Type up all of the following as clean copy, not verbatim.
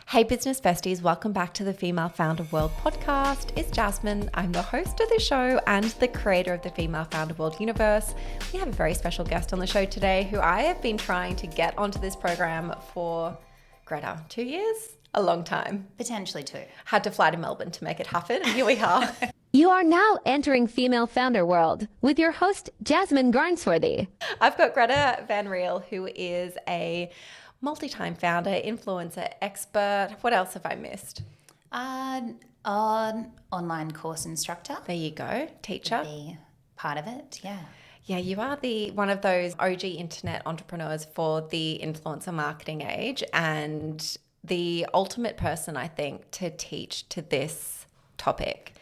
Hey business besties, welcome back to the Female Founder World podcast. It's Jasmine. I'm the host of the show and the creator of the Female Founder World universe. We have a very special guest on the show today who I have been trying to get onto this program for, Greta, 2 years? A long time. Potentially 2. Had to fly to Melbourne to make it happen, and here we are. You are now entering Female Founder World with your host, Jasmine Garnsworthy. I've got Gretta van Riel, who is a multi-time founder, influencer, expert. What else have I missed? Online course instructor. There you go. Teacher. Be part of it, yeah. Yeah, you are one of those OG internet entrepreneurs for the influencer marketing age and the ultimate person, I think, to teach to this topic.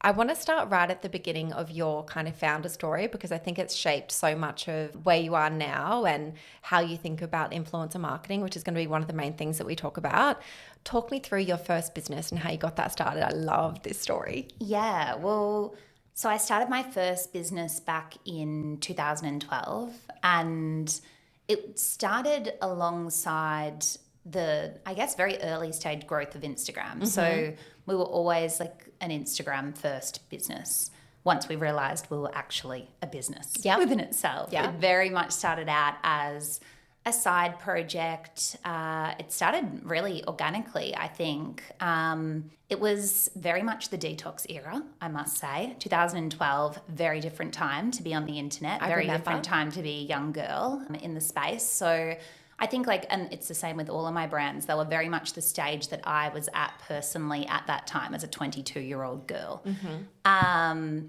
I want to start right at the beginning of your kind of founder story because I think it's shaped so much of where you are now and how you think about influencer marketing, which is going to be one of the main things that we talk about. Talk me through your first business and how you got that started. I love this story. Yeah, well, so I started my first business back in 2012 and it started alongside the, I guess, very early stage growth of Instagram. Mm-hmm. So we were always like an Instagram first business. Once we realized we were actually a business within itself. It very much started out as a side project. It started really organically, I think. It was very much the detox era, I must say. 2012, very different time to be on the internet. Very different time to be a young girl in the space. So I think and it's the same with all of my brands. They were very much the stage that I was at personally at that time as a 22-year-old girl. Mm-hmm.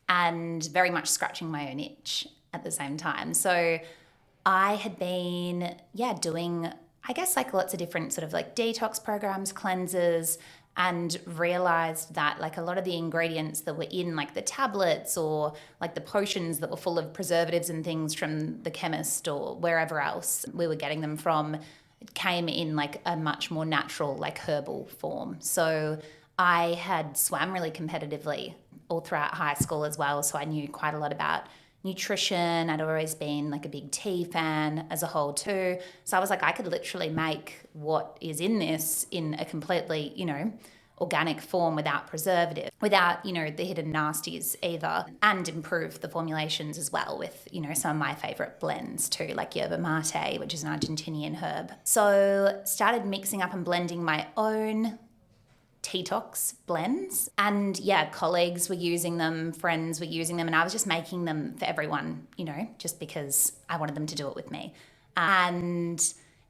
And very much scratching my own itch at the same time. So I had been, doing, I guess, lots of different sort of detox programs, cleanses, and realized that a lot of the ingredients that were in the tablets or the potions that were full of preservatives and things from the chemist or wherever else we were getting them from, it came in a much more natural herbal form. So I had swam really competitively all throughout high school as well, so I knew quite a lot about nutrition. I'd always been a big tea fan as a whole too. So I was I could literally make what is in this in a completely, organic form without preservative, without, the hidden nasties either, and improve the formulations as well with, some of my favorite blends too, like yerba mate, which is an Argentinian herb. So started mixing up and blending my own detox blends, and colleagues were using them, friends were using them, and I was just making them for everyone, just because I wanted them to do it with me. And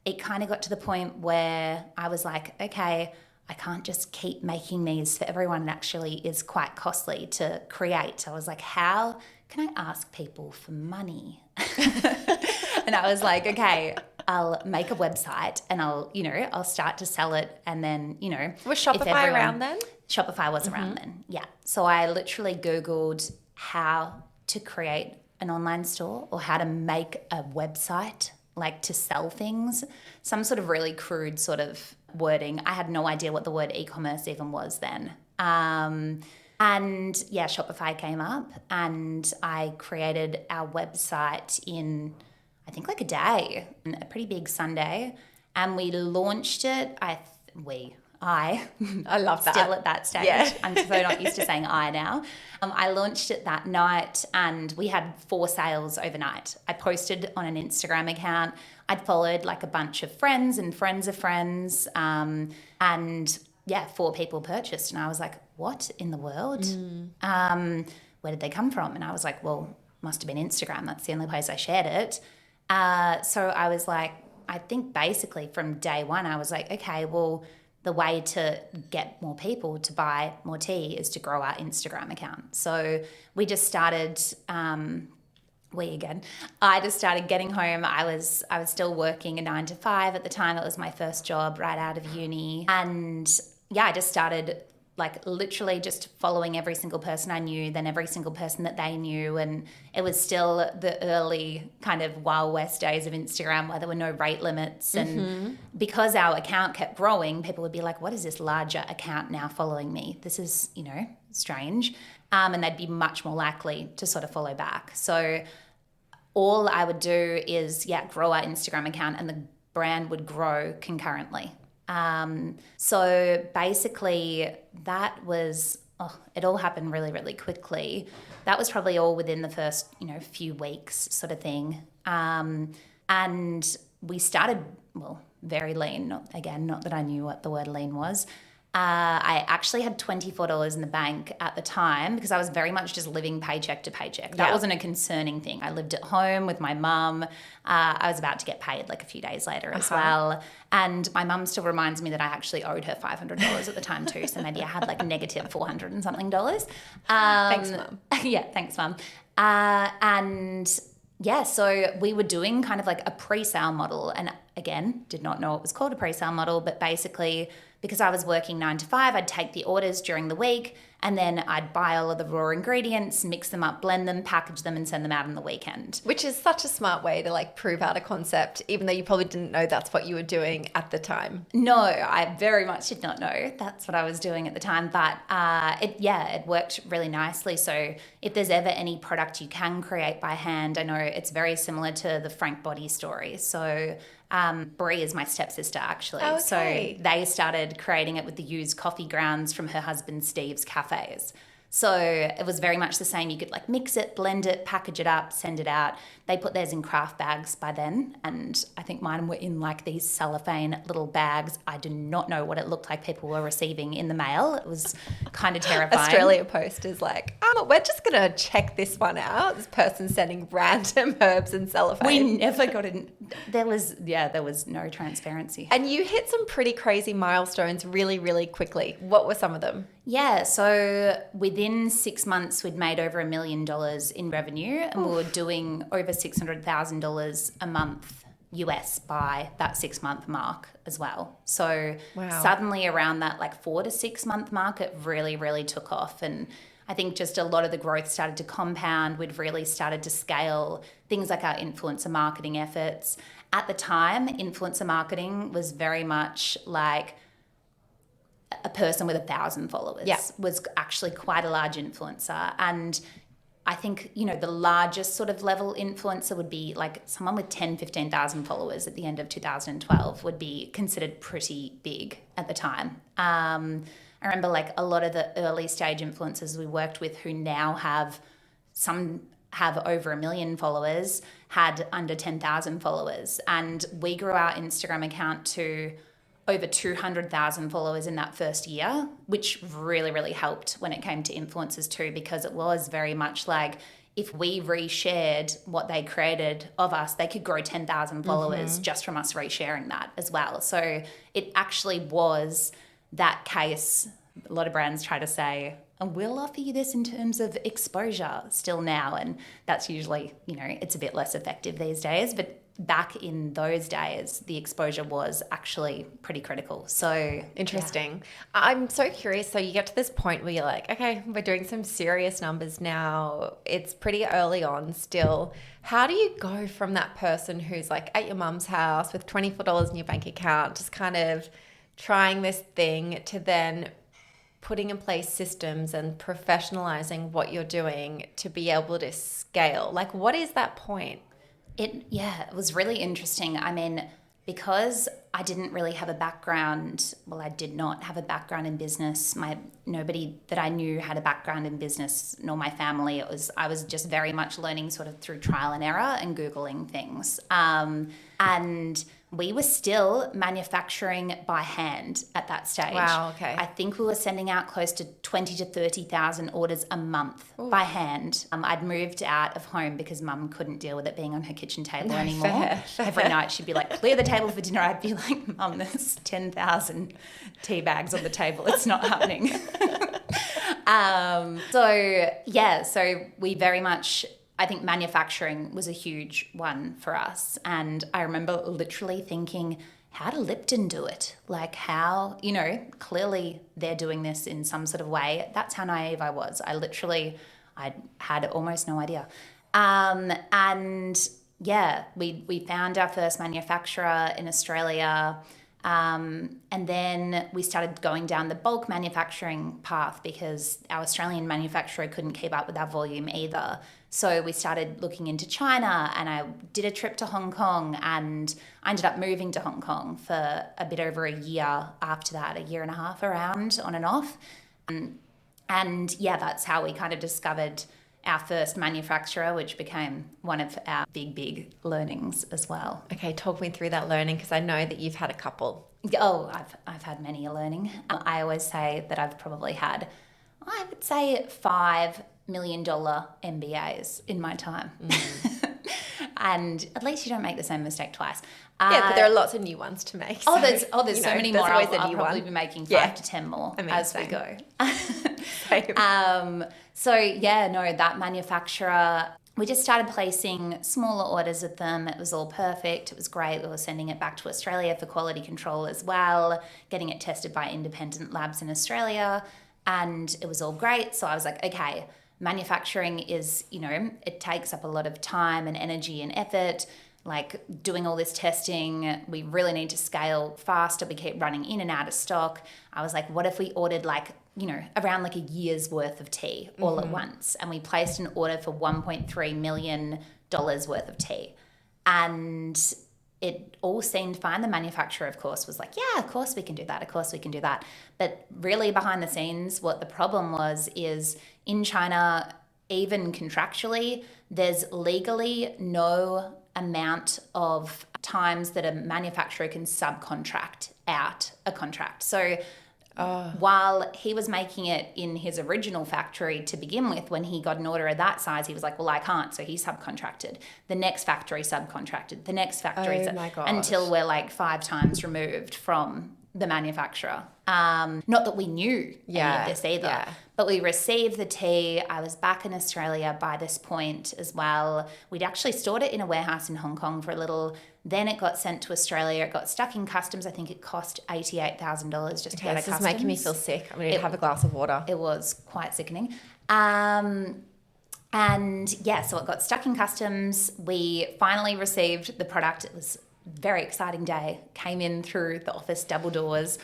it kind of got to the point where I was okay, I can't just keep making these for everyone. It actually is quite costly to create. So I was how can I ask people for money? And I was okay, I'll make a website and I'll start to sell it. And then, Was Shopify around then? Shopify was around then, yeah. So I literally Googled how to create an online store or how to make a website, to sell things, some sort of really crude sort of wording. I had no idea what the word e-commerce even was then. Shopify came up and I created our website in, I think a day, a pretty big Sunday, and we launched it. I love that. Still at that stage. Yeah. I'm so not used to saying I now. I launched it that night and we had 4 sales overnight. I posted on an Instagram account. I'd followed a bunch of friends and friends of friends. 4 people purchased. And I was what in the world? Where did they come from? And I was well, must have been Instagram. That's the only place I shared it. So I was I think basically from day one, I was okay, well, the way to get more people to buy more tea is to grow our Instagram account. So we just started, I just started getting home. I was still working a 9 to 5 at the time. It was my first job right out of uni. And I just started literally just following every single person I knew, then every single person that they knew. And it was still the early kind of Wild West days of Instagram where there were no rate limits. And because our account kept growing, people would be what is this larger account now following me? This is, strange. And they'd be much more likely to sort of follow back. So all I would do is, grow our Instagram account and the brand would grow concurrently. So basically that was, it all happened really, really quickly. That was probably all within the first, few weeks sort of thing. And we started, very lean. Not that I knew what the word lean was. I actually had $24 in the bank at the time because I was very much just living paycheck to paycheck. That wasn't a concerning thing. I lived at home with my mum. I was about to get paid like a few days later as well. And my mum still reminds me that I actually owed her $500 at the time too. So maybe I had like negative $400 and something dollars. Thanks, Mum. Yeah, thanks, Mum. So we were doing kind of like a pre-sale model, and again, did not know it was called a pre-sale model, but basically because I was working 9 to 5, I'd take the orders during the week and then I'd buy all of the raw ingredients, mix them up, blend them, package them and send them out on the weekend. Which is such a smart way to like prove out a concept, even though you probably didn't know that's what you were doing at the time. No, I very much did not know that's what I was doing at the time, but it worked really nicely. So if there's ever any product you can create by hand, I know it's very similar to the Frank Body story. So Brie is my stepsister actually. Okay. So they started creating it with the used coffee grounds from her husband Steve's cafes. So it was very much the same. You could like mix it, blend it, package it up, send it out. They put theirs in craft bags by then. And I think mine were in like these cellophane little bags. I do not know what it looked like people were receiving in the mail. It was kind of terrifying. Australia Post is like, we're just going to check this one out. This person's sending random herbs and cellophane. We never got in. There was no transparency. And you hit some pretty crazy milestones really, really quickly. What were some of them? Yeah, so within 6 months, we'd made over $1 million in revenue, and we were doing over $600,000 a month US by that 6 month mark as well. So suddenly around that like 4 to 6 month mark, it really, really took off. And I think just a lot of the growth started to compound. We'd really started to scale things like our influencer marketing efforts. At the time, influencer marketing was very much like a person with 1,000 followers was actually quite a large influencer. And I think, the largest sort of level influencer would be like someone with 10, 15,000 followers at the end of 2012 would be considered pretty big at the time. I remember like a lot of the early stage influencers we worked with who now have over 1 million followers, had under 10,000 followers. And we grew our Instagram account to over 200,000 followers in that first year, which really, really helped when it came to influencers too, because it was very much like if we reshared what they created of us, they could grow 10,000 followers just from us resharing that as well. So it actually was that case. A lot of brands try to say, and we'll offer you this in terms of exposure still now. And that's usually, it's a bit less effective these days. But back in those days, the exposure was actually pretty critical. So interesting. Yeah. I'm so curious. So you get to this point where you're like, okay, we're doing some serious numbers now. It's pretty early on still. How do you go from that person who's like at your mum's house with $24 in your bank account, just kind of trying this thing, to then putting in place systems and professionalizing what you're doing to be able to scale? Like, what is that point? It was really interesting. I mean, because I didn't really have a background, I did not have a background in business. Nobody that I knew had a background in business, nor my family. I was just very much learning sort of through trial and error and Googling things. And we were still manufacturing by hand at that stage. Wow, okay. I think we were sending out close to 20 to 30,000 orders a month by hand. I'd moved out of home because Mum couldn't deal with it being on her kitchen table anymore. Fair. Every night she'd be like, clear the table for dinner. I'd be like, Mum, there's 10,000 tea bags on the table. It's not happening. So we very much, I think manufacturing was a huge one for us. And I remember literally thinking, how do Lipton do it? Like how, clearly they're doing this in some sort of way. That's how naive I was. I had almost no idea. We found our first manufacturer in Australia. And then we started going down the bulk manufacturing path because our Australian manufacturer couldn't keep up with our volume either. So we started looking into China, and I did a trip to Hong Kong, and I ended up moving to Hong Kong for a bit over a year after that, a year and a half around, on and off. And yeah, that's how we kind of discovered our first manufacturer, which became one of our big learnings as well. Okay, talk me through that learning, because I know that you've had a couple. Oh, I've had many a learning. I always say that I've probably had, I would say, $5 million MBAs in my time. And at least you don't make the same mistake twice. Yeah, but there are lots of new ones to make. There's so many more. Always I'll probably be making 5 to 10 more as we go. That manufacturer, we just started placing smaller orders with them. It was all perfect. It was great. We were sending it back to Australia for quality control as well, getting it tested by independent labs in Australia, and it was all great. So I was like, okay, manufacturing is, it takes up a lot of time and energy and effort, like doing all this testing. We really need to scale faster. We keep running in and out of stock. I was like, what if we ordered around a year's worth of tea all at once? And we placed an order for $1.3 million worth of tea. And it all seemed fine. The manufacturer, of course, was like, yeah, of course we can do that. Of course we can do that. But really behind the scenes, what the problem was is in China, even contractually, there's legally no amount of times that a manufacturer can subcontract out a contract. So while he was making it in his original factory to begin with, when he got an order of that size, he was like, well, I can't. So he subcontracted. The next factory subcontracted. The next factory until we're 5 times removed from the manufacturer. Not that we knew any of this either, but we received the tea. I was back in Australia by this point as well. We'd actually stored it in a warehouse in Hong Kong for a little. Then it got sent to Australia. It got stuck in customs. I think it cost $88,000 just to get a customs. This is making me feel sick. I'm going to have a glass of water. It was quite sickening. So it got stuck in customs. We finally received the product. It was a very exciting day. Came in through the office double doors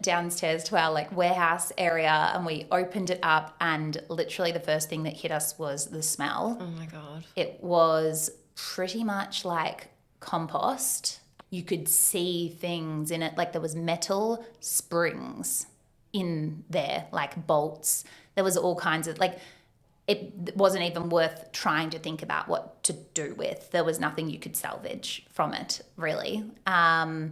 downstairs to our warehouse area, and we opened it up, and literally the first thing that hit us was the smell. Oh my God. It was pretty much like compost. You could see things in it, there was metal springs in there, bolts. There was all kinds of it wasn't even worth trying to think about what to do with. There was nothing you could salvage from it, really. Oh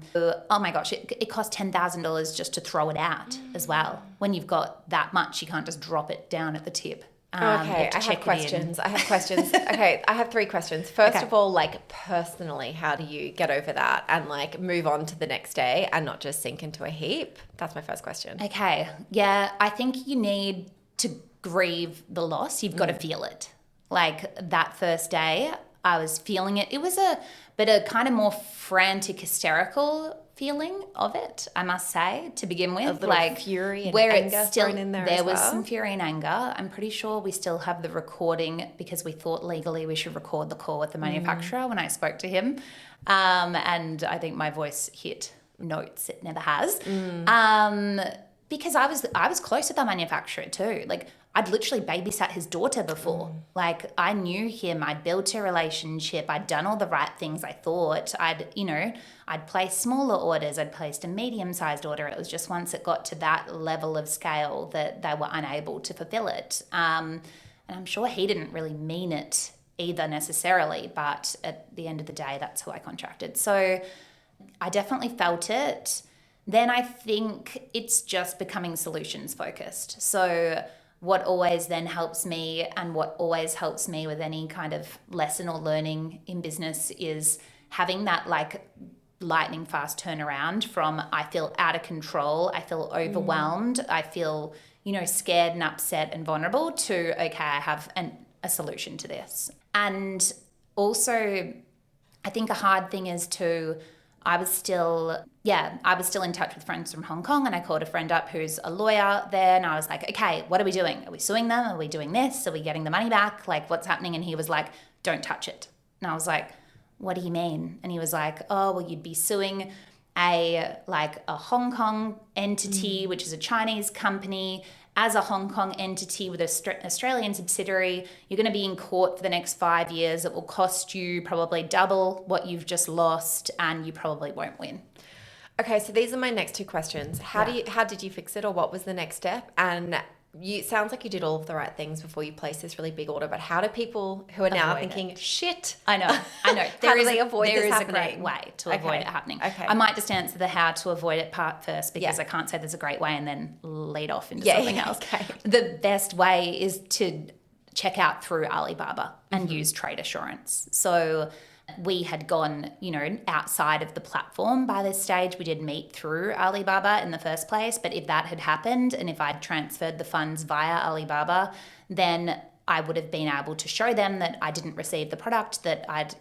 my gosh, it cost $10,000 just to throw it out as well. When you've got that much, you can't just drop it down at the tip. Okay, I have questions. Okay, I have 3 questions. First of all, personally, how do you get over that and move on to the next day and not just sink into a heap? That's my first question. Okay, yeah, I think you need to grieve the loss. You've got to feel it. That first day, I was feeling it. It was a kind of more frantic, hysterical feeling of it, I must say, to begin with. A little fury and anger thrown in there there was some fury and anger. I'm pretty sure we still have the recording because we thought legally we should record the call with the manufacturer when I spoke to him. And I think my voice hit notes it never has. Because I was close with the manufacturer too. I'd literally babysat his daughter before. I knew him. I'd built a relationship. I'd done all the right things, I thought. I'd placed smaller orders. I'd placed a medium-sized order. It was just once it got to that level of scale that they were unable to fulfill it. And I'm sure he didn't really mean it either necessarily, but at the end of the day, that's who I contracted. So I definitely felt it. Then I think it's just becoming solutions focused. So what always then helps me, and what always helps me with any kind of lesson or learning in business, is having that lightning fast turnaround from I feel out of control, I feel overwhelmed, I feel, scared and upset and vulnerable, to, okay, I have a solution to this. And also, I think a hard thing is I was still in touch with friends from Hong Kong, and I called a friend up who's a lawyer there, and I was like, okay, what are we doing? Are we suing them? Are we doing this? Are we getting the money back? What's happening? And he was like, don't touch it. And I was like, what do you mean? And he was like, oh, well, you'd be suing a Hong Kong entity, which is a Chinese company, as a Hong Kong entity with an Australian subsidiary, you're going to be in court for the next 5 years. It will cost you probably double what you've just lost, and you probably won't win. Okay, so these are my next two questions. How did you fix it, or what was the next step? And it sounds like you did all of the right things before you placed this really big order, but how do people who are now thinking, shit? I know. There is a great way to avoid it happening. Okay. I might just answer the how to avoid it part first, because I can't say there's a great way and then lead off into something else. Okay. The best way is to check out through Alibaba and use trade assurance. So we had gone, outside of the platform by this stage. We did meet through Alibaba in the first place. But if that had happened, and if I'd transferred the funds via Alibaba, then I would have been able to show them that I didn't receive the product that I'd,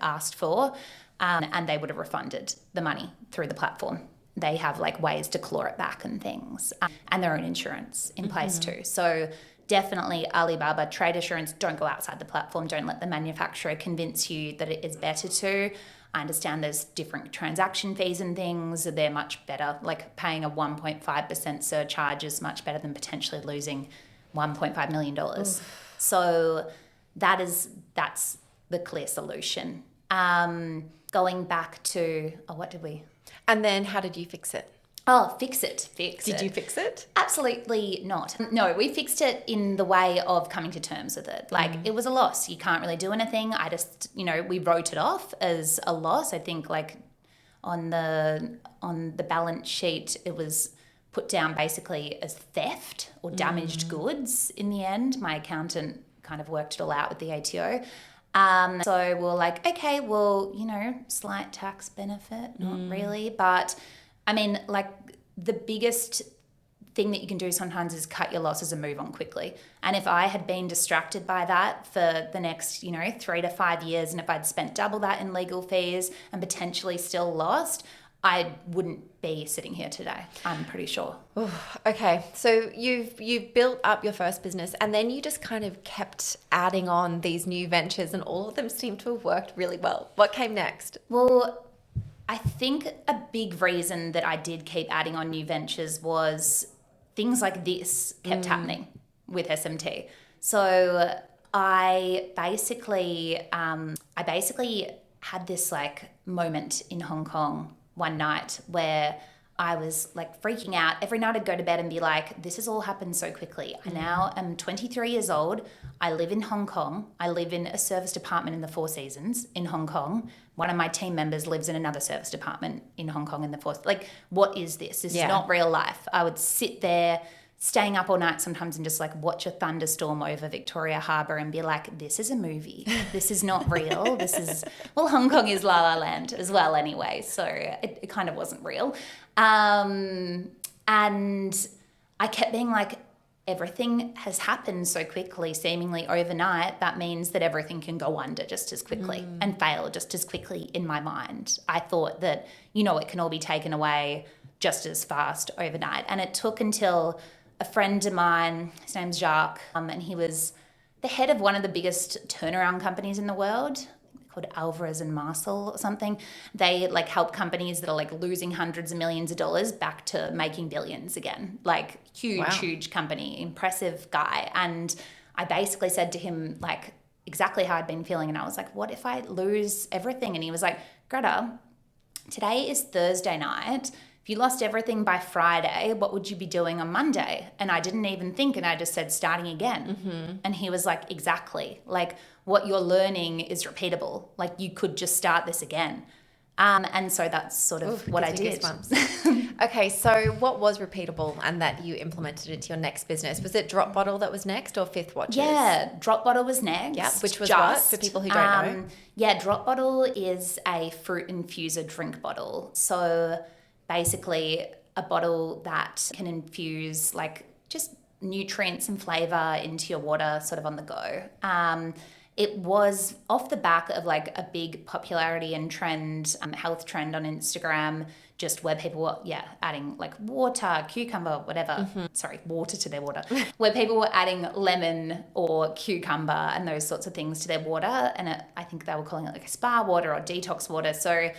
asked for, and they would have refunded the money through the platform. They have ways to claw it back and things, and their own insurance in place too. So definitely Alibaba trade assurance. Don't go outside the platform. Don't let the manufacturer convince you that it is better to. I understand there's different transaction fees and things. They're much better. Paying a 1.5% surcharge is much better than potentially losing $1.5 million. Oof. So that's the clear solution. Going back to, what did we? And then how did you fix it? Oh, fix it. Did you fix it? Absolutely not. No, we fixed it in the way of coming to terms with it. It was a loss. You can't really do anything. I just, we wrote it off as a loss. I think on the balance sheet, it was put down basically as theft or damaged goods in the end. My accountant kind of worked it all out with the ATO. So we're like, okay, well, slight tax benefit, not really, but I mean, the biggest thing that you can do sometimes is cut your losses and move on quickly. And if I had been distracted by that for the next, 3 to 5 years, and if I'd spent double that in legal fees and potentially still lost, I wouldn't be sitting here today, I'm pretty sure. Okay, so you've built up your first business, and then you just kind of kept adding on these new ventures, and all of them seem to have worked really well. What came next? Well, I think a big reason that I did keep adding on new ventures was things like this kept happening with SMT. So I basically had this moment in Hong Kong one night where I was freaking out. Every night I'd go to bed and be like, this has all happened so quickly. I now am 23 years old. I live in Hong Kong. I live in a service department in the Four Seasons in Hong Kong. One of my team members lives in another service department in Hong Kong in the Fourth. What is this? This is not real life. I would sit there staying up all night sometimes and just watch a thunderstorm over Victoria Harbour and be like, this is a movie. This is not real. Hong Kong is La La Land as well anyway. So it kind of wasn't real. And I kept being everything has happened so quickly, seemingly overnight. That means that everything can go under just as quickly and fail just as quickly in my mind. I thought that, it can all be taken away just as fast overnight. And it took until a friend of mine, his name's Jacques, and he was the head of one of the biggest turnaround companies in the world, called Alvarez and Marsal or something. They help companies that are losing hundreds of millions of dollars back to making billions again. Huge company, impressive guy. And I basically said to him exactly how I'd been feeling. And I was like, what if I lose everything? And he was like, Gretta, today is Thursday night. If you lost everything by Friday, what would you be doing on Monday? And I didn't even think, and I just said, starting again. And he was like, exactly. What you're learning is repeatable. You could just start this again. And so that's sort of what I did. Okay, so what was repeatable and that you implemented into your next business? Was it Drop Bottle that was next, or Fifth Watches? Yeah, Drop Bottle was next. Yeah, which was what, for people who don't know? Yeah, Drop Bottle is a fruit infuser drink bottle. So basically a bottle that can infuse just nutrients and flavour into your water sort of on the go. It was off the back of a big popularity and trend, health trend on Instagram, just where people were, adding water, cucumber, whatever. Sorry, water to their water. Where people were adding lemon or cucumber and those sorts of things to their water. And I think they were calling it a spa water or detox water. So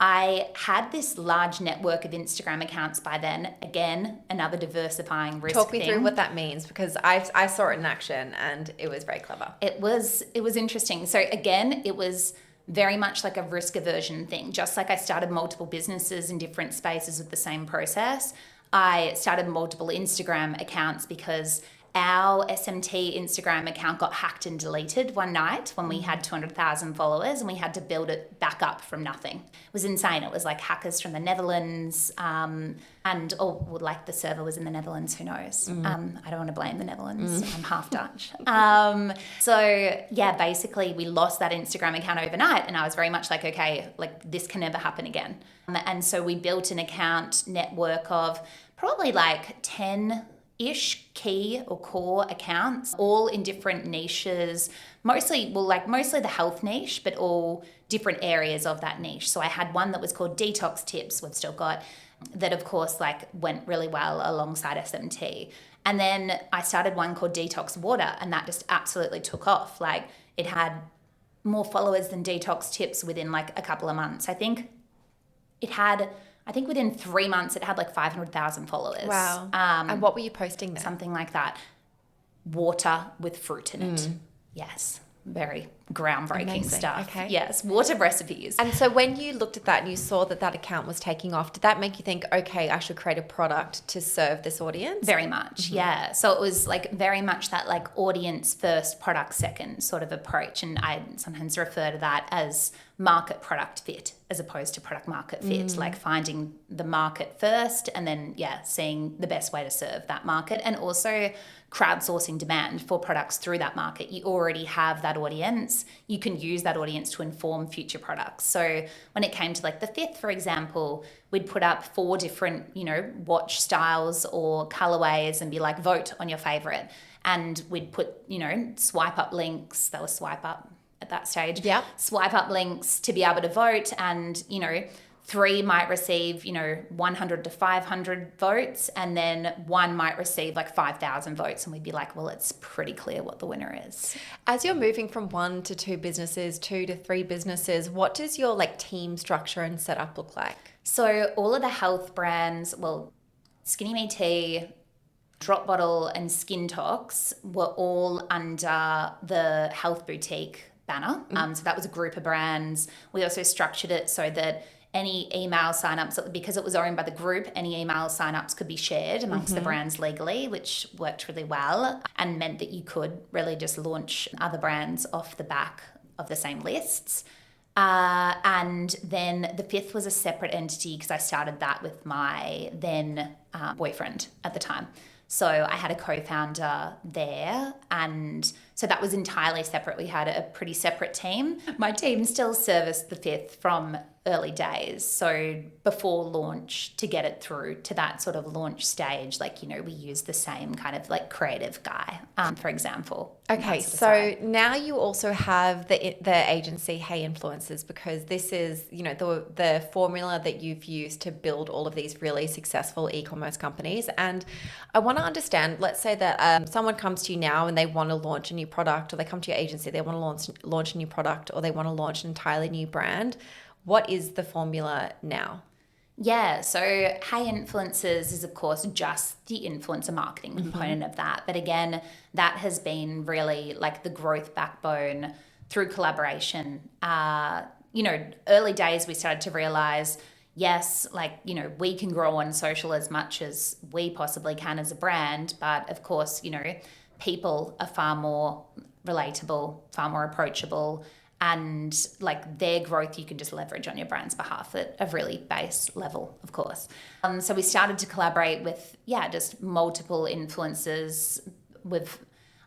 I had this large network of Instagram accounts by then. Again, another diversifying risk Talk me thing. through what that means, because I saw it in action and it was very clever. It was interesting. So again, it was very much like a risk aversion thing. Just like I started multiple businesses in different spaces with the same process, I started multiple Instagram accounts because our SMT Instagram account got hacked and deleted one night when we had 200,000 followers, and we had to build it back up from nothing. It was insane. It was like hackers from the Netherlands, like the server was in the Netherlands, who knows? I don't want to blame the Netherlands. I'm half Dutch. Basically we lost that Instagram account overnight, and I was very much like, okay, like this can never happen again. And so we built an account network of probably like 10-ish key or core accounts, all in different niches, mostly the health niche, but all different areas of that niche. So I had one that was called Detox Tips, we've still got, that of course like went really well alongside SMT. And then I started one called Detox Water, and that just absolutely took off. Like it had more followers than Detox Tips within like a couple of months. I think within 3 months it had like 500,000 followers. Wow. And what were you posting there? Something like that. Water with fruit in it. Yes. Very groundbreaking Amazing. stuff. Okay. Yes. Water recipes. And so when you looked at that and you saw that that account was taking off, did that make you think, okay, I should create a product to serve this audience? Very much, yeah. So it was like very much that like audience first, product second sort of approach. And I sometimes refer to that as market product fit as opposed to product market fit, like finding the market first and then, seeing the best way to serve that market, and also crowdsourcing demand for products through that market. You already have that audience. You can use that audience to inform future products. So when it came to like the fifth, for example, we'd put up 4 different, watch styles or colorways and be like, vote on your favorite. And we'd put, swipe up links. That was swipe up at that stage. Yep. Swipe up links to be able to vote, and, 3 might receive, 100 to 500 votes, and then 1 might receive like 5,000 votes. And we'd be like, well, it's pretty clear what the winner is. As you're moving from 1 to 2 businesses, 2 to 3 businesses, what does your like team structure and setup look like? So all of the health brands, Skinny Me Tea, Drop Bottle and Skin Tox were all under the Health Boutique banner. So that was a group of brands. We also structured it so that any email signups, because it was owned by the group, any email signups could be shared amongst the brands legally, which worked really well and meant that you could really just launch other brands off the back of the same lists. And then the fifth was a separate entity because I started that with my then boyfriend at the time. So I had a co-founder there, and so that was entirely separate. We had a pretty separate team. My team still serviced the fifth from early days. So before launch, to get it through to that sort of launch stage, we used the same kind of like creative guy, for example. Okay, so now you also have the agency Hey Influencers, because this is, the formula that you've used to build all of these really successful e-commerce companies. And I want to understand, let's say that someone comes to you now and they want to launch a new product, or they come to your agency, they want to launch a new product, or they want to launch an entirely new brand. What is the formula now? Yeah, so Hey Influencers is, of course, just the influencer marketing component of that. But again, that has been really like the growth backbone through collaboration. Early days we started to realize, yes, we can grow on social as much as we possibly can as a brand. But of course, people are far more relatable, far more approachable, and like their growth you can just leverage on your brand's behalf at a really base level, of course. So we started to collaborate with, just multiple influencers.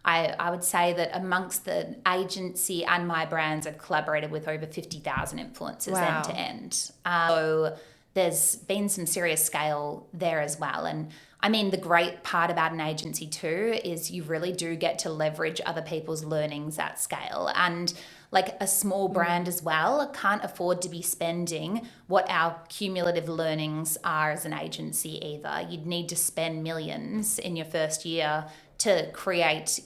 I would say that amongst the agency and my brands, I've collaborated with over 50,000 influencers end to end. So there's been some serious scale there as well. And I mean, the great part about an agency too is you really do get to leverage other people's learnings at scale. And like a small brand as well can't afford to be spending what our cumulative learnings are as an agency either. You'd need to spend millions in your first year to create,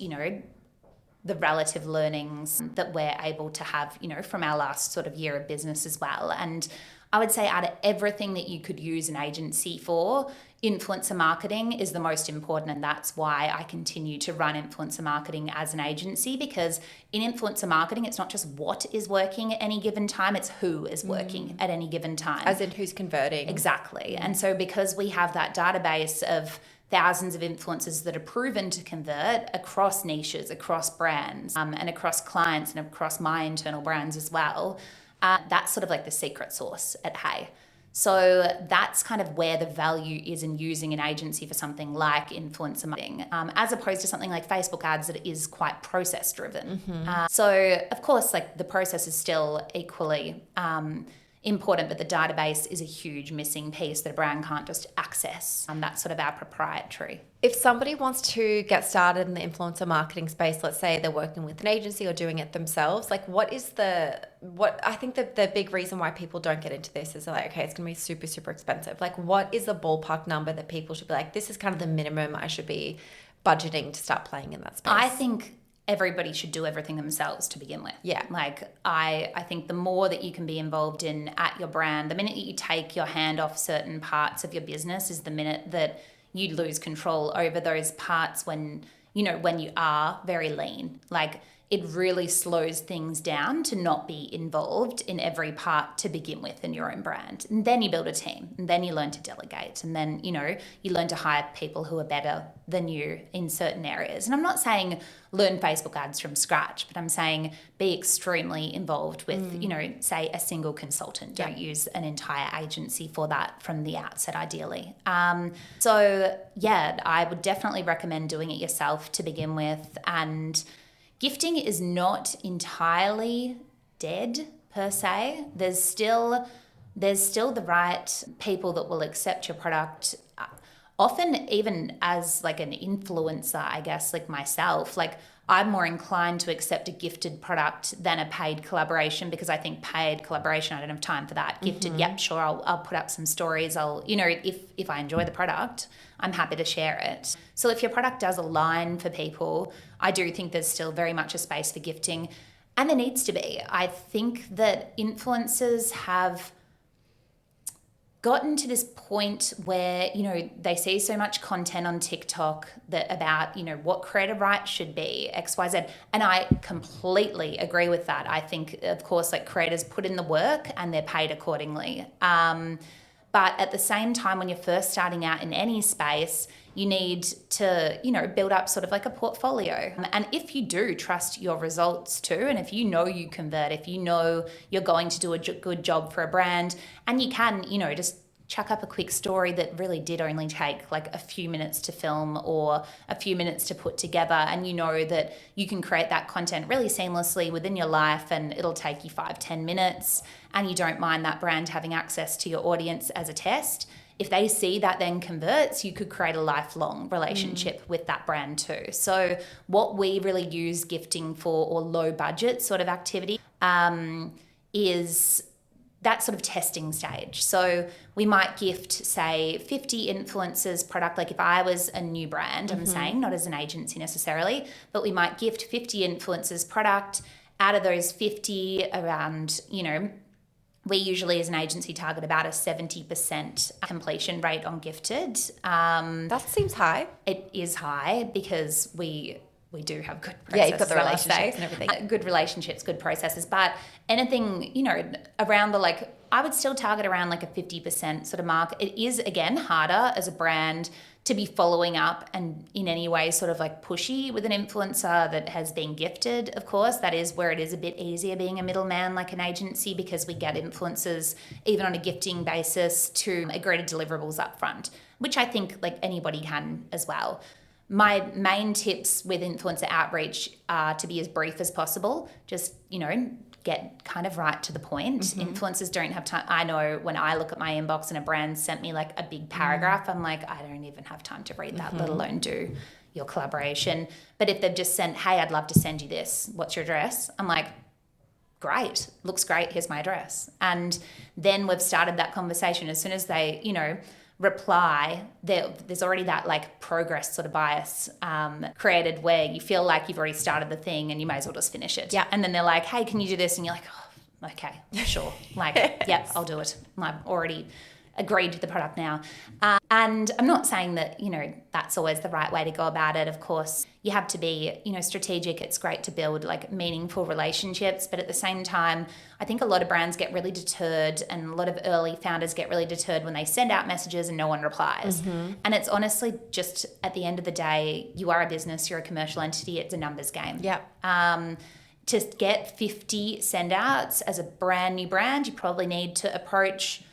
the relative learnings that we're able to have, from our last sort of year of business as well. And I would say out of everything that you could use an agency for, influencer marketing is the most important, and that's why I continue to run influencer marketing as an agency, because in influencer marketing it's not just what is working at any given time, it's who is working at any given time. As in who's converting. Exactly. And so because we have that database of thousands of influencers that are proven to convert across niches, across brands, and across clients and across my internal brands as well, that's sort of like the secret sauce at Hey. So that's kind of where the value is in using an agency for something like influencer marketing, as opposed to something like Facebook ads that is quite process driven. So of course, like the process is still equally important, but the database is a huge missing piece that a brand can't just access. That's sort of our proprietary. If somebody wants to get started in the influencer marketing space, let's say they're working with an agency or doing it themselves, like what I think the big reason why people don't get into this is like, okay, it's going to be super, super expensive. Like what is the ballpark number that people should be like, this is kind of the minimum I should be budgeting to start playing in that space? I think everybody should do everything themselves to begin with. Yeah. Like I think the more that you can be involved in at your brand, the minute that you take your hand off certain parts of your business is the minute that you lose control over those parts when you are very lean. Like it really slows things down to not be involved in every part to begin with in your own brand. And then you build a team, and then you learn to delegate, and then, you learn to hire people who are better than you in certain areas. And I'm not saying learn Facebook ads from scratch, but I'm saying be extremely involved with, say a single consultant. Don't use an entire agency for that from the outset, ideally. So yeah, I would definitely recommend doing it yourself to begin with. And gifting is not entirely dead per se. There's still the right people that will accept your product. Often even as like an influencer, I guess, like myself, like I'm more inclined to accept a gifted product than a paid collaboration, because I think paid collaboration, I don't have time for that. Gifted, yep, sure, I'll put up some stories. If I enjoy the product, I'm happy to share it. So if your product does align for people, I do think there's still very much a space for gifting, and there needs to be. I think that influencers have gotten to this point where, they see so much content on TikTok that about, what creator rights should be, X, Y, Z. And I completely agree with that. I think, of course, like creators put in the work and they're paid accordingly. But at the same time, when you're first starting out in any space, you need to, build up sort of like a portfolio. And if you do trust your results too, and if you convert, if you're going to do a good job for a brand, and you can, just chuck up a quick story that really did only take like a few minutes to film or a few minutes to put together, and that you can create that content really seamlessly within your life, and it'll take you 5-10 minutes, and you don't mind that brand having access to your audience as a test. If they see that then converts, you could create a lifelong relationship with that brand too. So what we really use gifting for, or low budget sort of activity, is that sort of testing stage. So we might gift, say, 50 influencers product. Like if I was a new brand, I'm saying, not as an agency necessarily, but we might gift 50 influencers product. Out of those 50, around, we usually as an agency target about a 70% completion rate on gifted. That seems high. It is high because we do have good processes. Yeah, you've got the relationships and everything. Good relationships, good processes. But anything, around I would still target around like a 50% sort of mark. It is, again, harder as a brand to be following up and in any way sort of like pushy with an influencer that has been gifted. Of course, that is where it is a bit easier being a middleman like an agency, because we get influencers even on a gifting basis to agree to deliverables up front, which I think like anybody can as well. My main tips with influencer outreach are to be as brief as possible. Just, get kind of right to the point. Influencers don't have time. I know when I look at my inbox and a brand sent me like a big paragraph, I'm like, I don't even have time to read that, let alone do your collaboration. But if they've just sent, hey, I'd love to send you this, what's your address? I'm like, great, looks great, here's my address. And then we've started that conversation. As soon as they, reply, there's already that like progress sort of bias created where you feel like you've already started the thing and you may as well just finish it. Yeah. And then they're like, hey, can you do this? And you're like, oh, okay, sure. Like, yep, I'll do it. I've already agreed to the product now. And I'm not saying that, that's always the right way to go about it. Of course, you have to be, strategic. It's great to build like meaningful relationships. But at the same time, I think a lot of brands get really deterred, and a lot of early founders get really deterred when they send out messages and no one replies. And it's honestly just, at the end of the day, you are a business, you're a commercial entity. It's a numbers game. Yep. To get 50 send outs as a brand new brand, you probably need to approach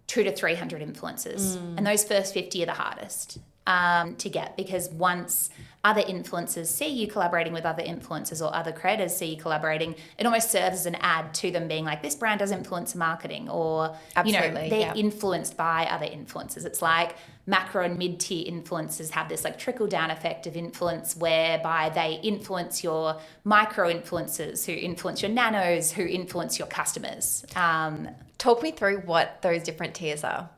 200 to 300 influencers. And those first 50 are the hardest to get, because once other influencers see you collaborating with other influencers, or other creators see you collaborating, it almost serves as an ad to them, being like, this brand does influencer marketing, or, Absolutely, they're influenced by other influencers. It's like macro and mid-tier influencers have this like trickle-down effect of influence, whereby they influence your micro influencers, who influence your nanos, who influence your customers. Talk me through what those different tiers are.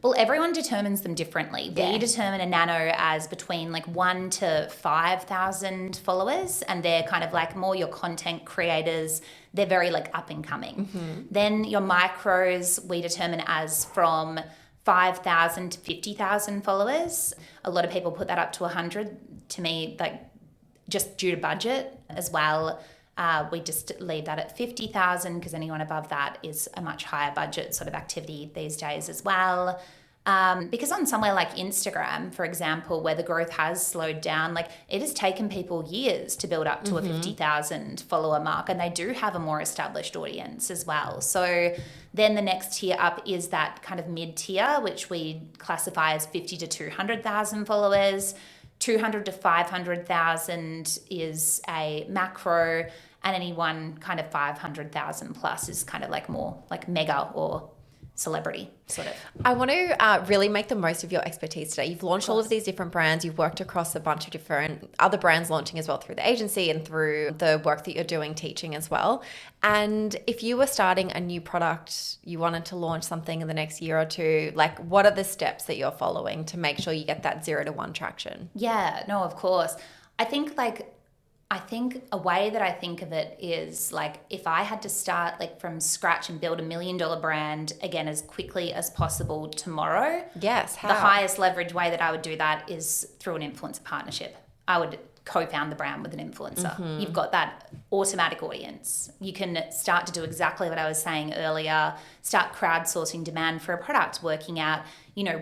Well, everyone determines them differently. Yeah. We determine a nano as between like 1,000 to 5,000 followers, and they're kind of like more your content creators. They're very like up and coming. Then your micros we determine as from 5,000 to 50,000 followers. A lot of people put that up to 100. To me, like, just due to budget as well. We just leave that at 50,000, because anyone above that is a much higher budget sort of activity these days as well. Because on somewhere like Instagram, for example, where the growth has slowed down, like, it has taken people years to build up to a 50,000 follower mark, and they do have a more established audience as well. So then the next tier up is that kind of mid-tier, which we classify as 50 to 200,000 followers. 200 to 500,000 is a macro, and anyone kind of 500,000 plus is kind of like more like mega or celebrity sort of. I want to really make the most of your expertise today. You've launched all of these different brands. You've worked across a bunch of different other brands launching as well through the agency and through the work that you're doing teaching as well. And if you were starting a new product, you wanted to launch something in the next year or two, like, what are the steps that you're following to make sure you get that 0 to 1 traction? Yeah, no, of course. I think a way that I think of it is like, if I had to start like from scratch and build $1 million brand again as quickly as possible tomorrow. Yes. How? The highest leverage way that I would do that is through an influencer partnership. I would co-found the brand with an influencer. You've got that automatic audience. You can start to do exactly what I was saying earlier, start crowdsourcing demand for a product, working out,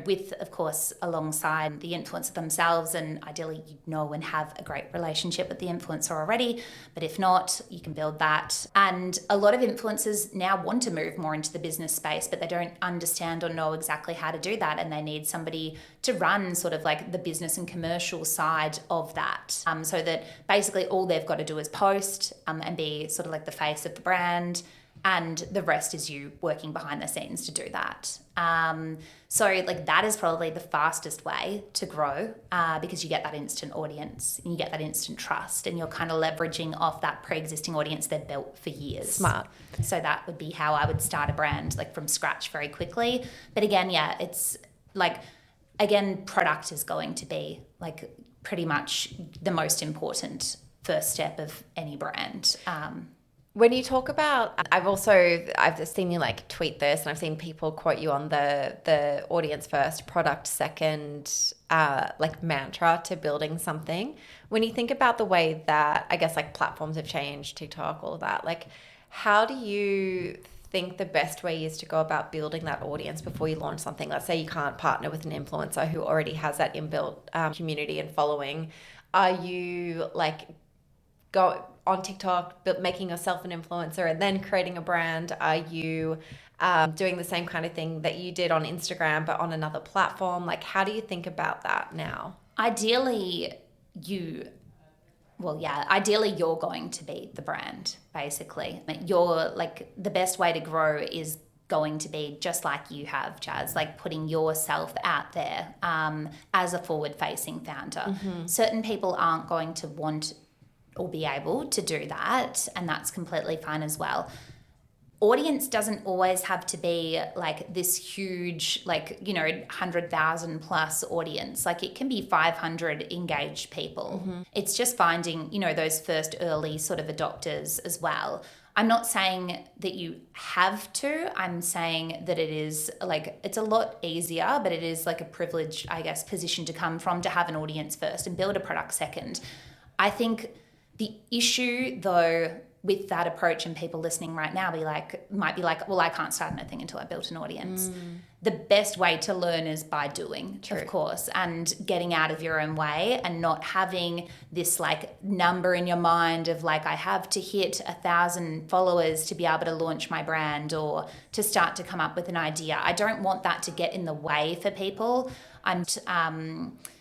with, of course, alongside the influencer themselves, and ideally you know and have a great relationship with the influencer already, but if not, you can build that. And a lot of influencers now want to move more into the business space, but they don't understand or know exactly how to do that, and they need somebody to run sort of like the business and commercial side of that, so that basically all they've got to do is post and be sort of like the face of the brand, and the rest is you working behind the scenes to do that. So like that is probably the fastest way to grow, because you get that instant audience and you get that instant trust, and you're kind of leveraging off that pre-existing audience they've built for years. Smart. So that would be how I would start a brand, like from scratch very quickly. But again, yeah, it's like, again, product is going to be like pretty much the most important first step of any brand. When you talk about, I've seen you like tweet this, and I've seen people quote you on the audience first, product second, like mantra to building something. When you think about the way that, I guess, like platforms have changed, TikTok, all of that, like, how do you think the best way is to go about building that audience before you launch something? Let's say you can't partner with an influencer who already has that inbuilt community and following. Are you like go on TikTok, making yourself an influencer and then creating a brand? Are you doing the same kind of thing that you did on Instagram but on another platform? Like, how do you think about that now? Ideally, you're going to be the brand, basically. You're like, the best way to grow is going to be just like you have, Jazz, like putting yourself out there as a forward-facing founder. Certain people aren't going to want or be able to do that, and that's completely fine as well. Audience doesn't always have to be like this huge, like, 100,000 plus audience. Like, it can be 500 engaged people. It's just finding, those first early sort of adopters as well. I'm not saying that you have to. I'm saying that it is like, it's a lot easier, but it is like a privileged, I guess, position to come from, to have an audience first and build a product second. I think the issue though with that approach, and people listening right now might be like, well, I can't start anything until I built an audience. The best way to learn is by doing, of course, and getting out of your own way, and not having this like number in your mind of like, I have to hit 1,000 followers to be able to launch my brand or to start to come up with an idea. I don't want that to get in the way for people. I'm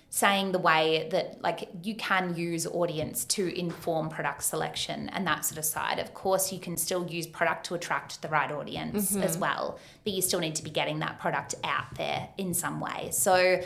saying the way that like you can use audience to inform product selection and that sort of side. Of course, you can still use product to attract the right audience as well, but you still need to be getting that product out there in some way. So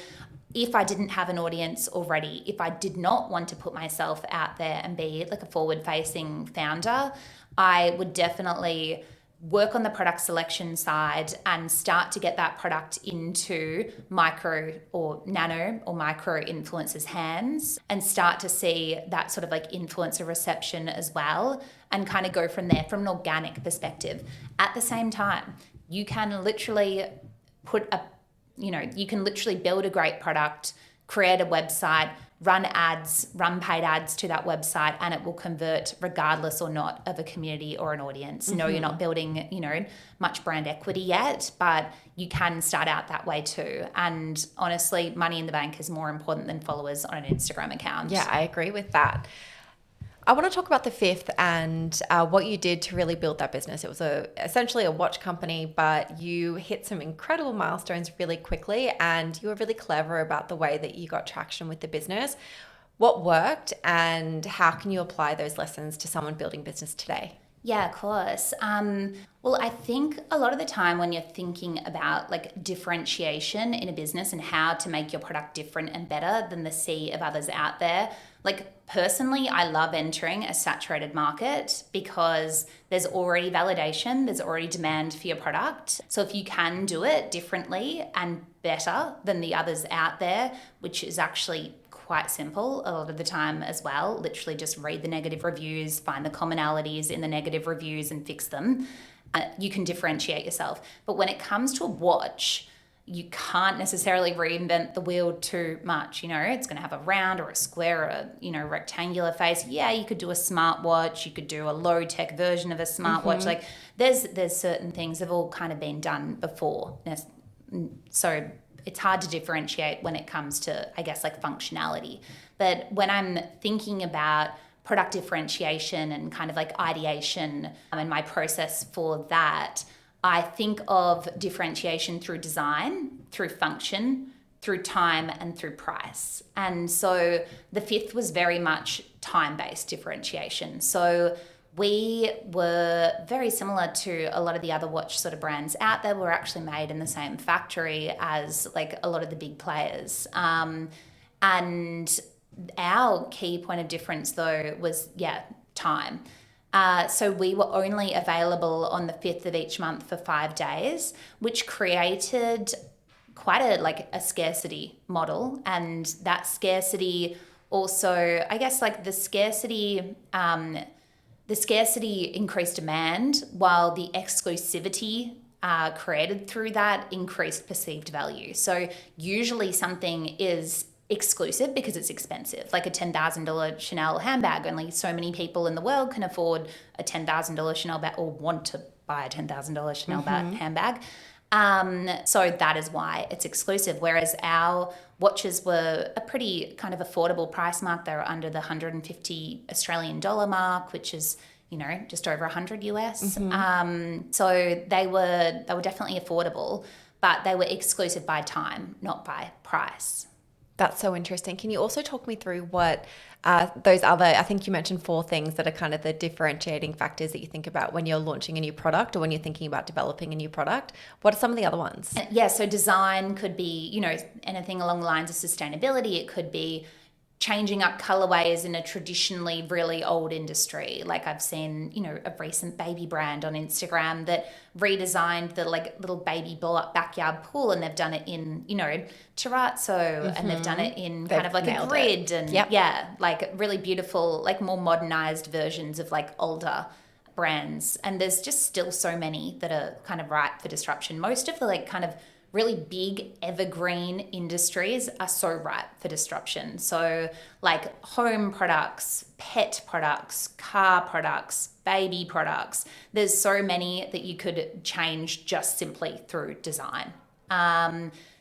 if I didn't have an audience already, if I did not want to put myself out there and be like a forward-facing founder, I would definitely work on the product selection side and start to get that product into micro or nano or micro influencers' hands, and start to see that sort of like influencer reception as well, and kind of go from there from an organic perspective. At the same time, you can literally you can literally build a great product, create a website, run paid ads to that website, and it will convert regardless or not of a community or an audience. No, you're not building, much brand equity yet, but you can start out that way too. And honestly, money in the bank is more important than followers on an Instagram account. Yeah, I agree with that. I want to talk about the fifth and what you did to really build that business. It was essentially a watch company, but you hit some incredible milestones really quickly, and you were really clever about the way that you got traction with the business. What worked, and how can you apply those lessons to someone building business today? Yeah, of course. Well, I think a lot of the time when you're thinking about like differentiation in a business and how to make your product different and better than the sea of others out there, like personally, I love entering a saturated market because there's already validation, there's already demand for your product. So if you can do it differently and better than the others out there, which is actually quite simple a lot of the time as well, literally just read the negative reviews, find the commonalities in the negative reviews and fix them, you can differentiate yourself. But when it comes to a watch, you can't necessarily reinvent the wheel too much. It's going to have a round or a square or a rectangular face. Yeah, you could do a smartwatch, you could do a low tech version of a smartwatch. Like there's certain things that have all kind of been done before. So it's hard to differentiate when it comes to, I guess, like functionality. But when I'm thinking about product differentiation and kind of like ideation and my process for that, I think of differentiation through design, through function, through time, and through price. And so the fifth was very much time-based differentiation. So we were very similar to a lot of the other watch sort of brands out there. We're actually made in the same factory as like a lot of the big players. And our key point of difference though was, time. So we were only available on the 5th of each month for 5 days, which created quite a scarcity model. And that scarcity also, I guess like the scarcity increased demand, while the exclusivity created through that increased perceived value. So usually something is exclusive because it's expensive, like a $10,000 Chanel handbag. Only so many people in the world can afford a $10,000 Chanel bag or want to buy a $10,000 Chanel handbag. So that is why it's exclusive. Whereas our watches were a pretty kind of affordable price mark. They were under the 150 Australian dollar mark, which is, just over 100 US. So they were definitely affordable, but they were exclusive by time, not by price. That's so interesting. Can you also talk me through what those other, I think you mentioned 4 things that are kind of the differentiating factors that you think about when you're launching a new product or when you're thinking about developing a new product? What are some of the other ones? Yeah, so design could be, anything along the lines of sustainability. It could be changing up colorways in a traditionally really old industry. Like I've seen, a recent baby brand on Instagram that redesigned the like little baby blow-up backyard pool, and they've done it in, terrazzo, and they've done it in kind of like a grid and like really beautiful, like more modernized versions of like older brands, and there's just still so many that are kind of ripe for disruption. Most of the like kind of really big evergreen industries are so ripe for disruption. So like home products, pet products, car products, baby products. There's so many that you could change just simply through design.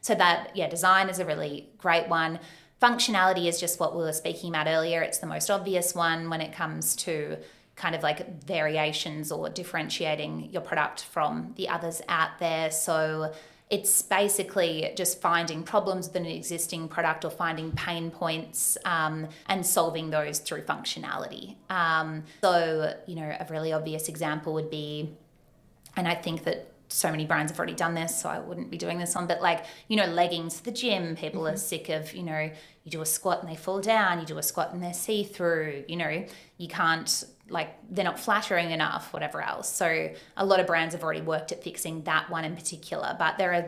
So that, yeah, design is a really great one. Functionality is just what we were speaking about earlier. It's the most obvious one when it comes to kind of like variations or differentiating your product from the others out there. So it's basically just finding problems with an existing product or finding pain points and solving those through functionality. So, you know, a really obvious example would be, and I think that so many brands have already done this, so I wouldn't be doing this on, but like, you know, leggings for the gym, people are sick of, you know, you do a squat and they fall down, you do a squat and they're see-through, you know, you can't, like, they're not flattering enough, whatever else. So a lot of brands have already worked at fixing that one in particular, but there are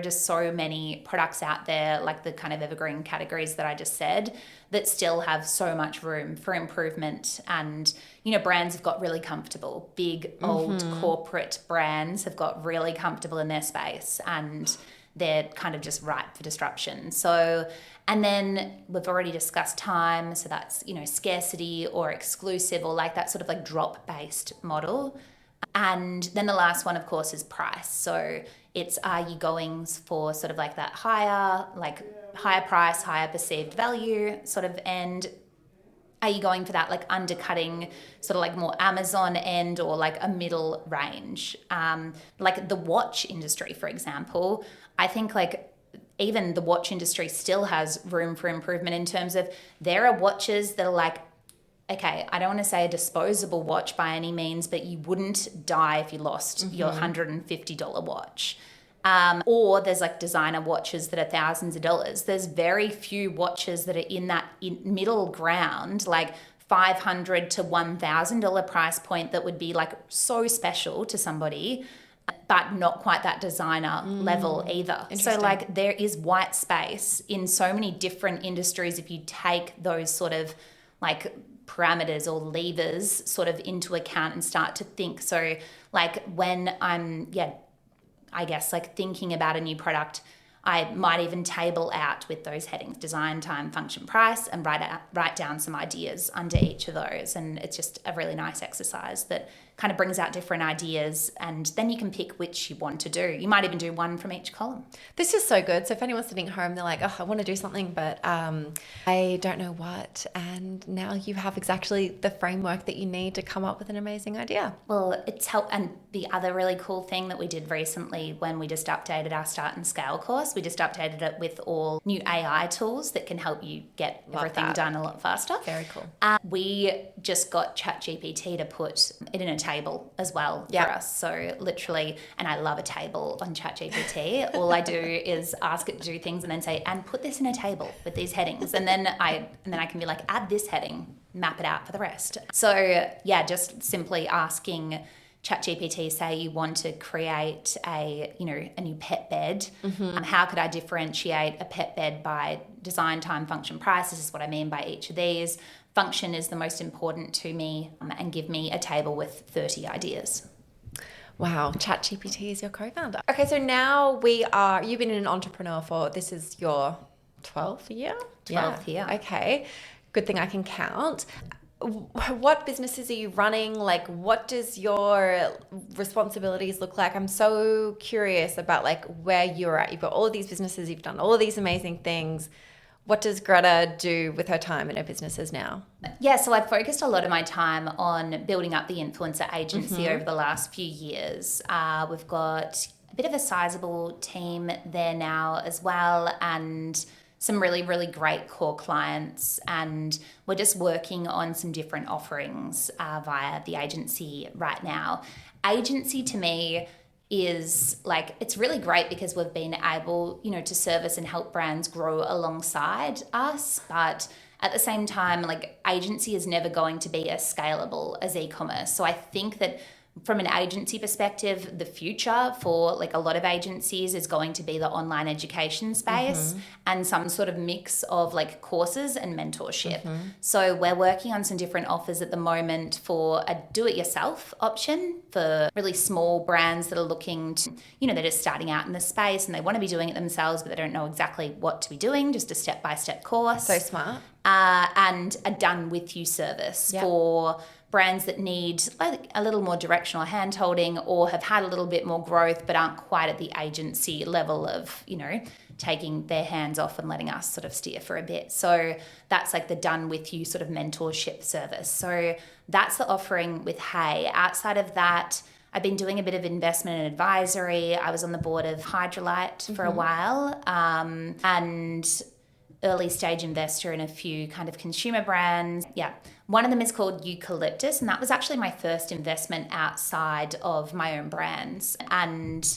just so many products out there, like the kind of evergreen categories that I just said, that still have so much room for improvement. And, you know, brands have got really comfortable. Big old corporate brands have got really comfortable in their space, and they're kind of just ripe for disruption. So, and then we've already discussed time. So that's, you know, scarcity or exclusive or like that sort of like drop-based model. And then the last one, of course, is price. So it's, are you going for sort of like that higher price, higher perceived value sort of end? Are you going for that like undercutting sort of like more Amazon end or like a middle range? Like the watch industry, for example, I think like even the watch industry still has room for improvement in terms of there are watches that are like, okay, I don't want to say a disposable watch by any means, but you wouldn't die if you lost your $150 watch. Or there's like designer watches that are thousands of dollars. There's very few watches that are in that middle ground, like $500 to $1,000 price point that would be like so special to somebody, but not quite that designer level either. So like there is white space in so many different industries if you take those sort of like parameters or levers sort of into account and start to think. So like when I'm, I guess like thinking about a new product, I might even table out with those headings: design, time, function, price, and write down some ideas under each of those. And it's just a really nice exercise that kind of brings out different ideas, and then you can pick which you want to do. You might even do one from each column. This is so good. So if anyone's sitting home, they're like, oh, I want to do something, but I don't know what. And now you have exactly the framework that you need to come up with an amazing idea. Well, it's helped. And the other really cool thing that we did recently when we just updated our Start and Scale course, we just updated it with all new AI tools that can help you get everything done a lot faster. Very cool. We just got ChatGPT to put it in a table as well for us. So literally, and I love a table on ChatGPT. All I do is ask it to do things and then say, and put this in a table with these headings. And then I can be like, add this heading, map it out for the rest. So yeah, just simply asking ChatGPT, say you want to create a new pet bed. How could I differentiate a pet bed by design, time, function, price? This is what I mean by each of these. Function is the most important to me, and give me a table with 30 ideas. Wow, ChatGPT is your co-founder. Okay, so now you've been an entrepreneur this is your 12th year? 12th year. Okay, good thing I can count. What businesses are you running? Like, what does your responsibilities look like? I'm so curious about like where you're at. You've got all of these businesses, you've done all of these amazing things. What does Gretta do with her time and her businesses now? Yeah, so I've focused a lot of my time on building up the influencer agency over the last few years. We've got a bit of a sizable team there now as well, and some really, really great core clients. And we're just working on some different offerings via the agency right now. Agency to me is like, it's really great because we've been able, to service and help brands grow alongside us. But at the same time, like, agency is never going to be as scalable as e-commerce. So I think that From an agency perspective, the future for like a lot of agencies is going to be the online education space and some sort of mix of like courses and mentorship. So we're working on some different offers at the moment for a do-it-yourself option for really small brands that are looking to, they're just starting out in the space and they want to be doing it themselves, but they don't know exactly what to be doing, just a step-by-step course. So smart. And a done-with-you service for brands that need like a little more directional hand-holding or have had a little bit more growth but aren't quite at the agency level of, taking their hands off and letting us sort of steer for a bit. So that's like the done-with-you sort of mentorship service. So that's the offering with Hey. Outside of that, I've been doing a bit of investment and advisory. I was on the board of Hydrolite for a while and early stage investor in a few kind of consumer brands. Yeah. One of them is called Eucalyptus, and that was actually my first investment outside of my own brands. And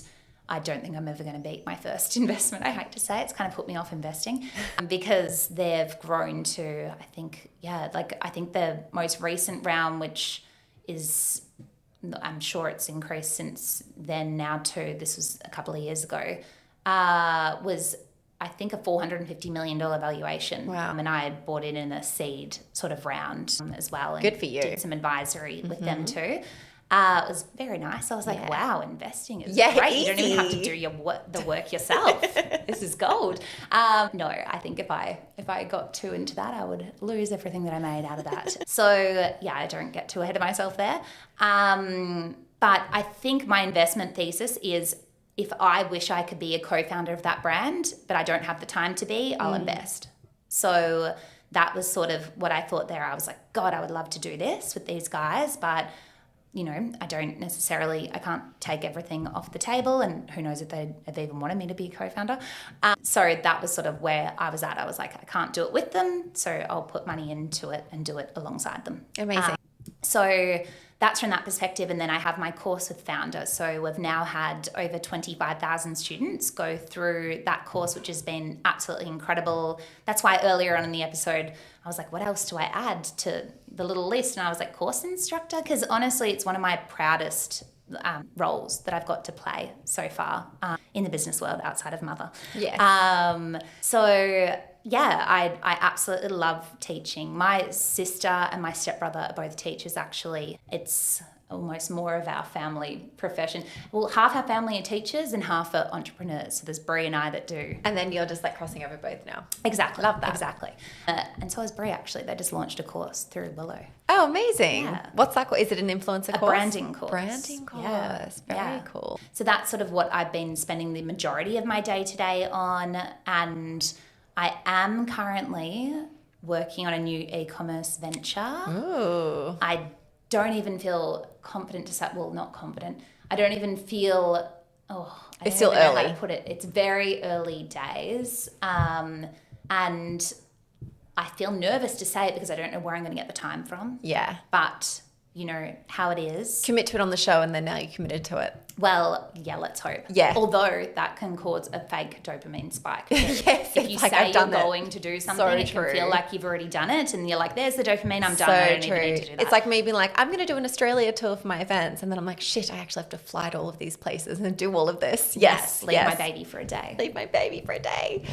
I don't think I'm ever going to beat my first investment, I hate to say. It's kind of put me off investing because they've grown to, I think the most recent round, which is, I'm sure it's increased since then now too, this was a couple of years ago, was I think a $450 million valuation. Wow. And I had bought in a seed sort of round as well. And good for you. Did some advisory with them too. It was very nice. I was like, wow, investing is great. Easy. You don't even have to do the work yourself. This is gold. No, I think if I got too into that, I would lose everything that I made out of that. So yeah, I don't get too ahead of myself there. But I think my investment thesis is, if I wish I could be a co-founder of that brand, but I don't have the time to be, I'll invest. So that was sort of what I thought there. I was like, God, I would love to do this with these guys, but I can't take everything off the table, and who knows if they'd have even wanted me to be a co-founder. So that was sort of where I was at. I was like, I can't do it with them, so I'll put money into it and do it alongside them. Amazing. So that's from that perspective. And then I have my course with Founder. So we've now had over 25,000 students go through that course, which has been absolutely incredible. That's why earlier on in the episode, I was like, what else do I add to the little list? And I was like, course instructor, because honestly, it's one of my proudest roles that I've got to play so far in the business world outside of mother. Yes. I absolutely love teaching. My sister and my stepbrother are both teachers, actually. It's almost more of our family profession. Well, half our family are teachers and half are entrepreneurs. So there's Brie and I that do. And then you're just like crossing over both now. Exactly. Love that. Exactly. And so is Brie, actually. They just launched a course through Willow. Oh, amazing. Yeah. What's that called? Is it an influencer course? A branding course. Branding course. Yeah. Very cool. So that's sort of what I've been spending the majority of my day-to-day on. And I am currently working on a new e-commerce venture. Ooh. I don't even feel confident to say, well, not confident. I don't even feel, it's still early. How to put it. It's very early days. And I feel nervous to say it because I don't know where I'm going to get the time from. Yeah. But you know how it is. Commit to it on the show and then now you're committed to it. Well, yeah, let's hope. Yeah. Although that can cause a fake dopamine spike. Yes. If you like say you're going to do something, So it true. can feel like you've already done it and you're like, there's the dopamine, I'm done. So I don't true. even need to do that. It's like me being like, I'm going to do an Australia tour for my events. And then I'm like, shit, I actually have to fly to all of these places and do all of this. Yes. Leave my baby for a day. Leave my baby for a day.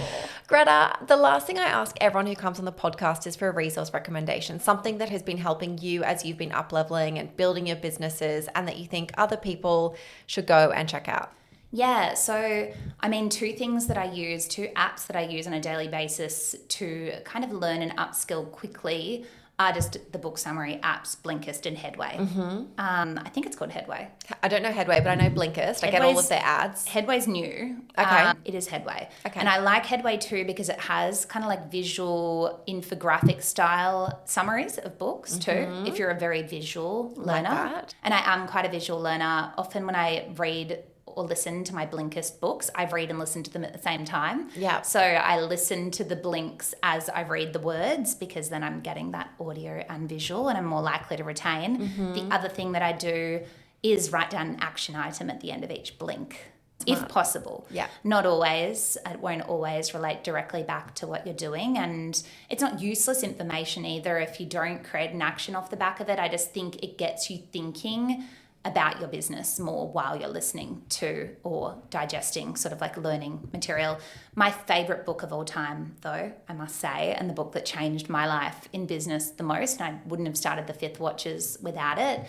Greta, the last thing I ask everyone who comes on the podcast is for a resource recommendation, something that has been helping you as you've been up-leveling and building your businesses and that you think other people should go and check out. Yeah, so I mean, two apps that I use on a daily basis to kind of learn and upskill quickly are just the book summary apps, Blinkist and Headway. Mm-hmm. I think it's called Headway. I don't know Headway, but I know Blinkist. I get all of their ads. Headway's new. Okay. It is Headway. Okay. And I like Headway too because it has kind of like visual infographic style summaries of books too, if you're a very visual learner. Like that. And I am quite a visual learner. Often when I read or listen to my Blinkist books, I read and listen to them at the same time. Yeah. So I listen to the blinks as I read the words because then I'm getting that audio and visual and I'm more likely to retain. Mm-hmm. The other thing that I do is write down an action item at the end of each blink, if possible. Yeah. Not always. It won't always relate directly back to what you're doing. And it's not useless information either if you don't create an action off the back of it. I just think it gets you thinking about your business more while you're listening to or digesting sort of like learning material. My favorite book of all time, though, I must say, and the book that changed my life in business the most, and I wouldn't have started the Fifth Watches without it,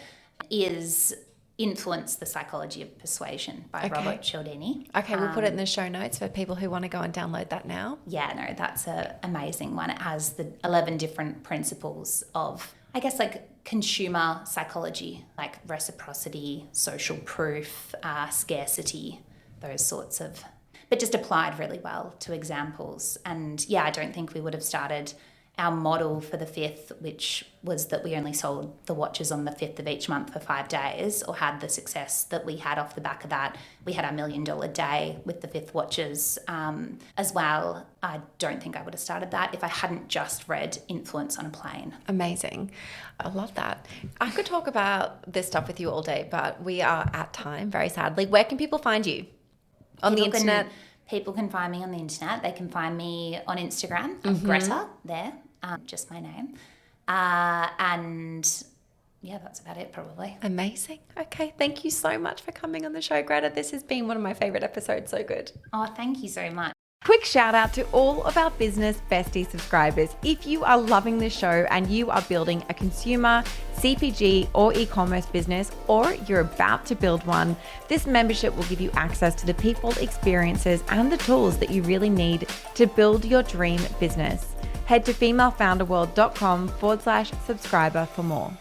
is Influence, the Psychology of Persuasion by Robert Cialdini. Okay, we'll put it in the show notes for people who want to go and download that now. Yeah, no, that's an amazing one. It has the 11 different principles of, I guess, like consumer psychology, like reciprocity, social proof, scarcity, those sorts of, but just applied really well to examples. And yeah, I don't think we would have started our model for the 5th, which was that we only sold the watches on the 5th of each month for 5 days, or had the success that we had off the back of that. We had our $1 million day with the 5th watches as well. I don't think I would have started that if I hadn't just read Influence on a plane. Amazing. I love that. I could talk about this stuff with you all day, but we are at time, very sadly. Where can people find you? On the internet? People can find me on the internet. They can find me on Instagram, Gretta, there. Just my name. And yeah, that's about it probably. Amazing. Okay. Thank you so much for coming on the show, Greta. This has been one of my favorite episodes. So good. Oh, thank you so much. Quick shout out to all of our Business Bestie subscribers. If you are loving the show and you are building a consumer, CPG or e-commerce business, or you're about to build one, this membership will give you access to the people, experiences, and the tools that you really need to build your dream business. Head to femalefounderworld.com/subscriber for more.